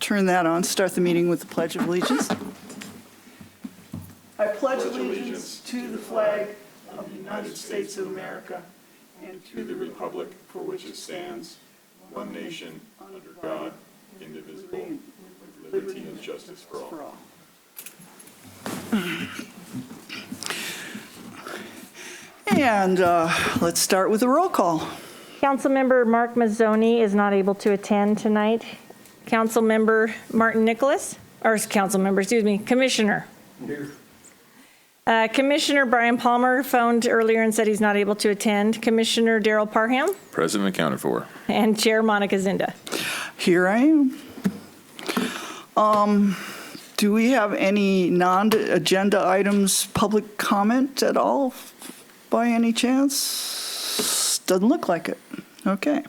Turn that on. Start the meeting with the Pledge of Allegiance. I pledge allegiance to the flag of the United States of America and to the republic for which it stands, one nation, under God, indivisible, with liberty and justice for all. And let's start with a roll call. Councilmember Mark Mazzoni is not able to attend tonight. Councilmember Martin Nicholas, Commissioner. Here. Commissioner Brian Palmer phoned earlier and said he's not able to attend. Commissioner Daryl Parham. Present and accounted for. And Chair Monica Zinda. Here I am. Do we have any non-agenda items, public comment at all by any chance? Doesn't look like it. Okay.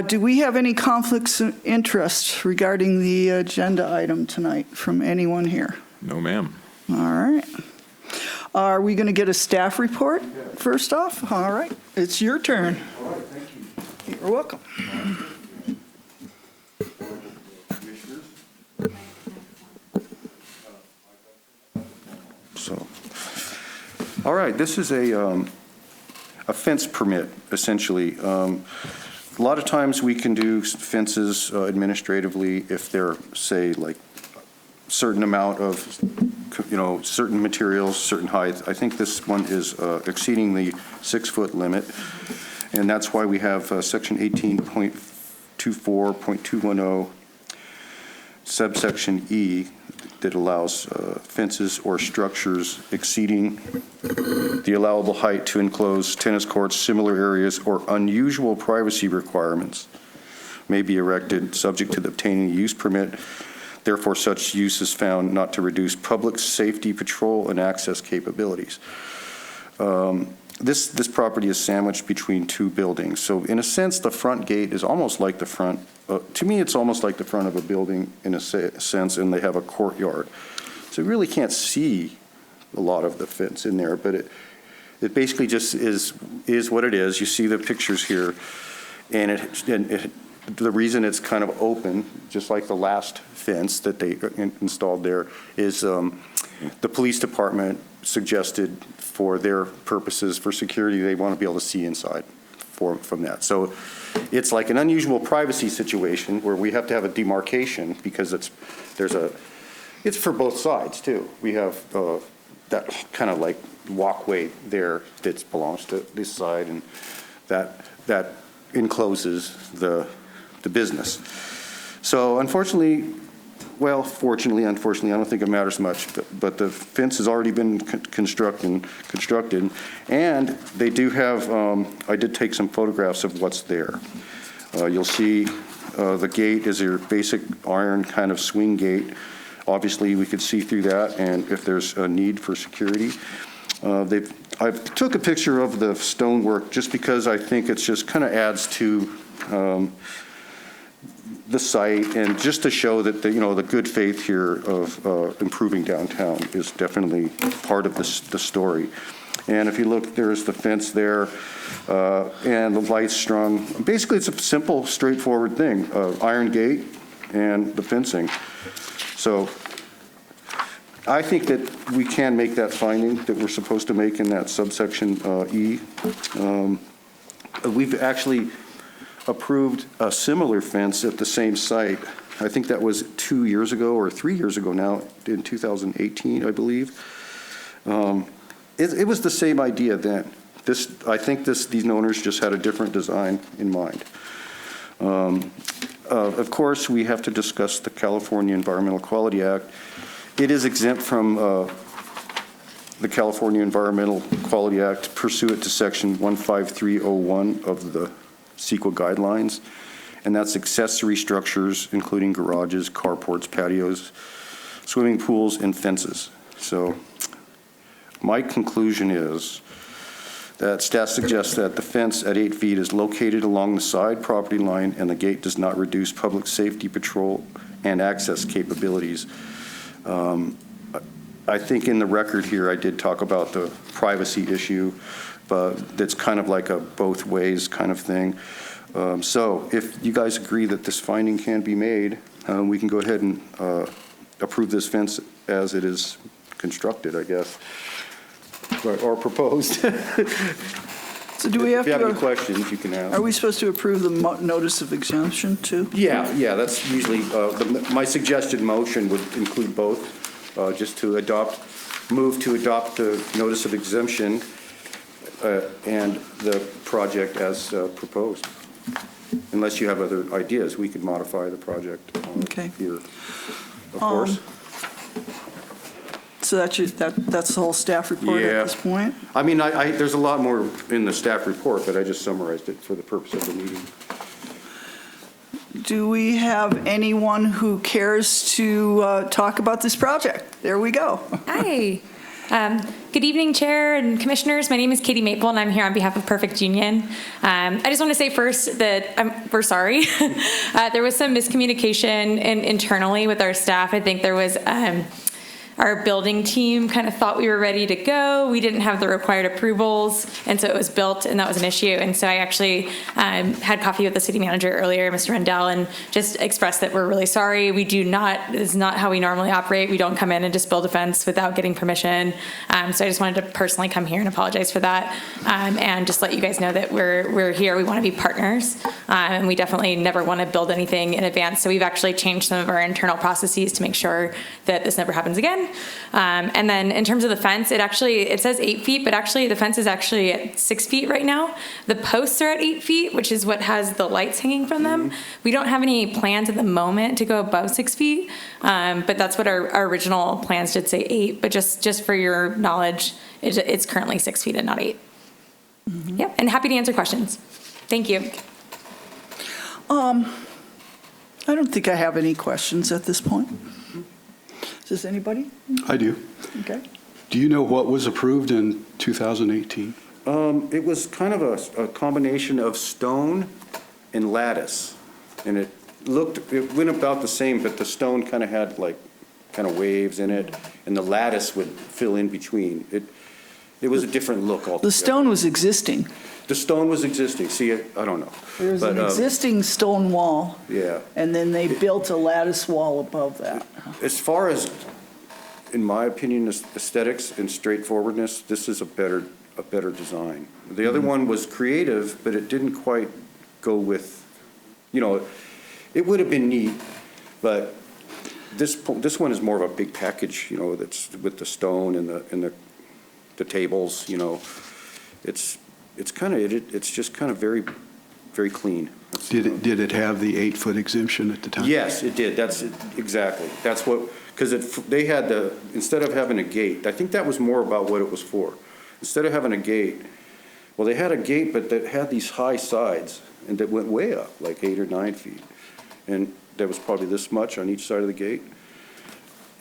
Do we have any conflicts of interest regarding the agenda item tonight from anyone here? No, ma'am. All right. Are we going to get a staff report first off? All right. It's your turn. All right, thank you. You're welcome. So, all right, this is a fence permit, essentially. A lot of times we can do fences administratively if they're, say, like certain amount of, certain materials, certain height. I think this one is exceeding the 6-foot limit, and that's why we have section 18.24.210 subsection E that allows fences or structures exceeding the allowable height to enclose tennis courts, similar areas, or unusual privacy requirements may be erected subject to the obtaining a use permit. Therefore, such use is found not to reduce public safety, patrol, and access capabilities. This property is sandwiched between two buildings. So in a sense, the front gate is almost like the front, to me, it's almost like the front of a building in a sense, and they have a courtyard. So you really can't see a lot of the fence in there, but it basically just is what it is. You see the pictures here, and the reason it's kind of open, just like the last fence that they installed there, is the police department suggested for their purposes, for security, they want to be able to see inside from that. So it's like an unusual privacy situation where we have to have a demarcation because it's for both sides too. We have that kind of like walkway there that belongs to this side, and that encloses the business. So unfortunately, unfortunately, I don't think it matters much, but the fence has already been constructed, and they do have, I did take some photographs of what's there. You'll see the gate is your basic iron kind of swing gate. Obviously, we could see through that, and if there's a need for security. I took a picture of the stonework just because I think it's just kind of adds to the site, and just to show that the good faith here of improving downtown is definitely part of the story. And if you look, there's the fence there, and the lights strung. Basically, it's a simple, straightforward thing: iron gate and the fencing. So I think that we can make that finding that we're supposed to make in that subsection E. We've actually approved a similar fence at the same site. I think that was 2 years ago or 3 years ago now, in 2018, I believe. It was the same idea then. I think these owners just had a different design in mind. Of course, we have to discuss the California Environmental Quality Act. It is exempt from the California Environmental Quality Act pursuant to section 15301 of the CEQA guidelines, and that's accessory structures, including garages, carports, patios, swimming pools, and fences. So my conclusion is that staff suggests that the fence at 8 feet is located along the side property line, and the gate does not reduce public safety, patrol, and access capabilities. I think in the record here, I did talk about the privacy issue, but that's kind of like a both ways kind of thing. So if you guys agree that this finding can be made, we can go ahead and approve this fence as it is constructed, I guess, or proposed. So do we have If you have any to, questions, you can ask. are we supposed to approve the notice of exemption too? Yeah, that's usually, my suggested motion would include both, just to move to adopt the notice of exemption and the project as proposed. Unless you have other ideas, we could modify the project Okay. here, of course. So that's the whole staff report Yeah. at this point? I mean, there's a lot more in the staff report, but I just summarized it for the purpose of the meeting. Do we have anyone who cares to talk about this project? There we go. Hi. Good evening, Chair and Commissioners. My name is Katie Maple, and I'm here on behalf of Perfect Union. I just want to say first that we're sorry. There was some miscommunication internally with our staff. I think there was our building team kind of thought we were ready to go. We didn't have the required approvals, and so it was built, and that was an issue. And so I actually had coffee with the city manager earlier, Mr. Rendell, and just expressed that we're really sorry. We do not, this is not how we normally operate. We don't come in and just build a fence without getting permission. So I just wanted to personally come here and apologize for that, and just let you guys know that we're here. We want to be partners, and we definitely never want to build anything in advance. So we've actually changed some of our internal processes to make sure that this never happens again. And then in terms of the fence, it says 8 feet, but actually the fence is actually at 6 feet right now. The posts are at 8 feet, which is what has the lights hanging from them. We don't have any plans at the moment to go above 6 feet, but that's what our original plans did say 8. But just for your knowledge, it's currently 6 feet and not 8. Yep, and happy to answer questions. Thank you. I don't think I have any questions at this point. Does anybody? I do. Okay. Do you know what was approved in 2018? It was kind of a combination of stone and lattice, and it went about the same, but the stone kind of had kind of waves in it, and the lattice would fill in between. It was a different look altogether. The stone was existing. The stone was existing. See, I don't know. There was an But, existing stone wall, Yeah. and then they built a lattice wall above that. As far as, in my opinion, aesthetics and straightforwardness, this is a better design. The other one was creative, but it didn't quite go with, it would have been neat, but this one is more of a big package, that's with the stone and the tables, it's just kind of very, very clean. Did it have the 8-foot exemption at the time? Yes, it did. That's it, exactly. That's what, because they had instead of having a gate, I think that was more about what it was for. Instead of having a gate, well, they had a gate, but that had these high sides, and that went way up, like 8 or 9 feet. And there was probably this much on each side of the gate.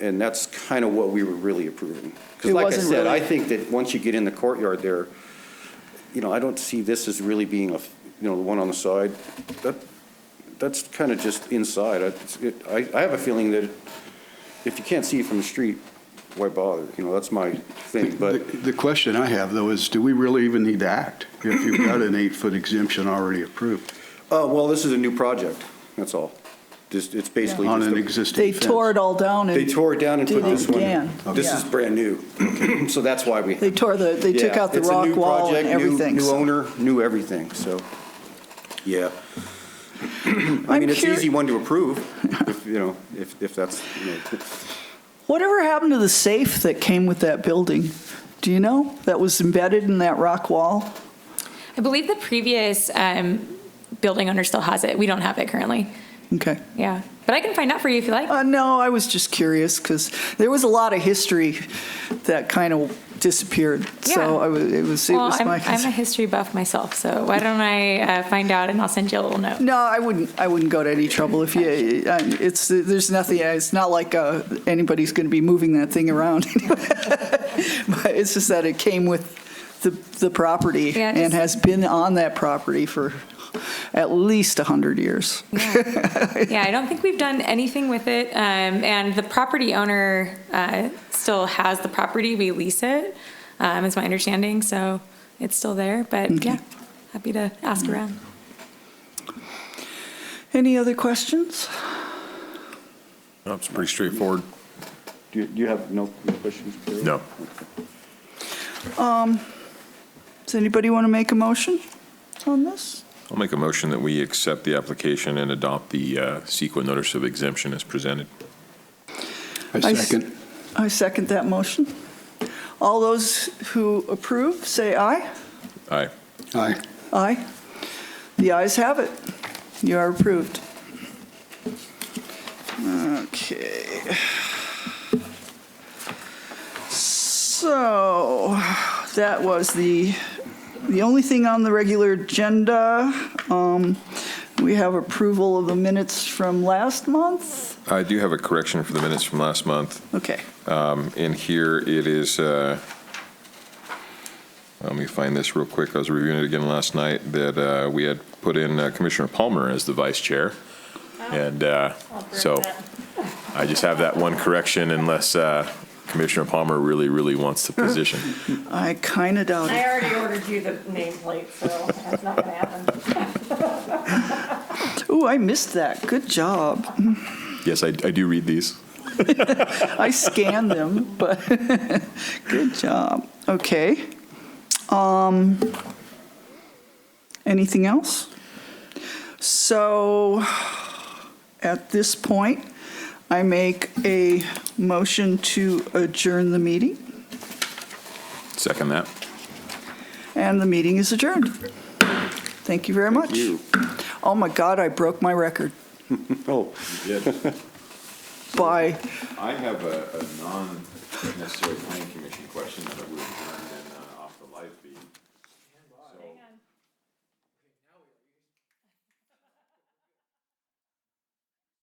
And that's kind of what we were really approving. Because like I said, I think that once you get in the courtyard there, I don't see this as really being the one on the side. That's kind of just inside. I have a feeling that if you can't see it from the street, why bother? That's my thing. But The question I have, though, is do we really even need to act if you've got an 8-foot exemption already approved well, this is a new project. That's all. It's basically on just an existing They fence? tore it all down They and tore it down and did put this it one. again. This is Yeah. brand new. So that's why we. They took out the It's a rock new wall project, and everything. New so- owner, new everything, so, yeah. I I'm mean, it's an curi- easy one to approve, if that's, Whatever happened to the safe that came with that building? Do you know? That was embedded in that rock wall? I believe the previous building owner still has it. We don't have it currently. Okay. Yeah, but I can find out for you if you like. No, I was just curious because there was a lot of history that kind of disappeared. So Yeah. it was Well, my I'm a concern. history buff myself, so why don't I find out and I'll send you a little note. No, I wouldn't go to any trouble if you. There's nothing. It's not like anybody's going to be moving that thing around. But it's just that it came with the property Yeah, and just- has been on that property for at least 100 years. Yeah, I don't think we've done anything with it, and the property owner still has the property. We lease it, is my understanding, so it's still there, but Okay. yeah, happy to ask around. Any other questions? It's pretty straightforward. Do you have no questions? Carrie? No. Does anybody want to make a motion on this? I'll make a motion that we accept the application and adopt the CEQA notice of exemption as presented. I second. I second that motion. All those who approve, say aye. Aye. Aye. Aye. The ayes have it. You are approved. Okay. So that was the only thing on the regular agenda. We have approval of the minutes from last month. I do have a correction for the minutes from last month. Okay. In here, it is, let me find this real quick. I was reviewing it again last night, that we had put in Commissioner Palmer as the vice chair. And so I just have that one correction unless Commissioner Palmer really, really wants the position. I kind of doubt it. I already ordered you the nameplate, so that's not going to happen. Ooh, I missed that. Good job. Yes, I do read these. I scanned them, but good job. Okay. Anything else? So at this point, I make a motion to adjourn the meeting, Second that. and the meeting is adjourned. Thank you very much. you. Oh my God, I broke my record Oh, by I have a non-necessary planning commission question that I would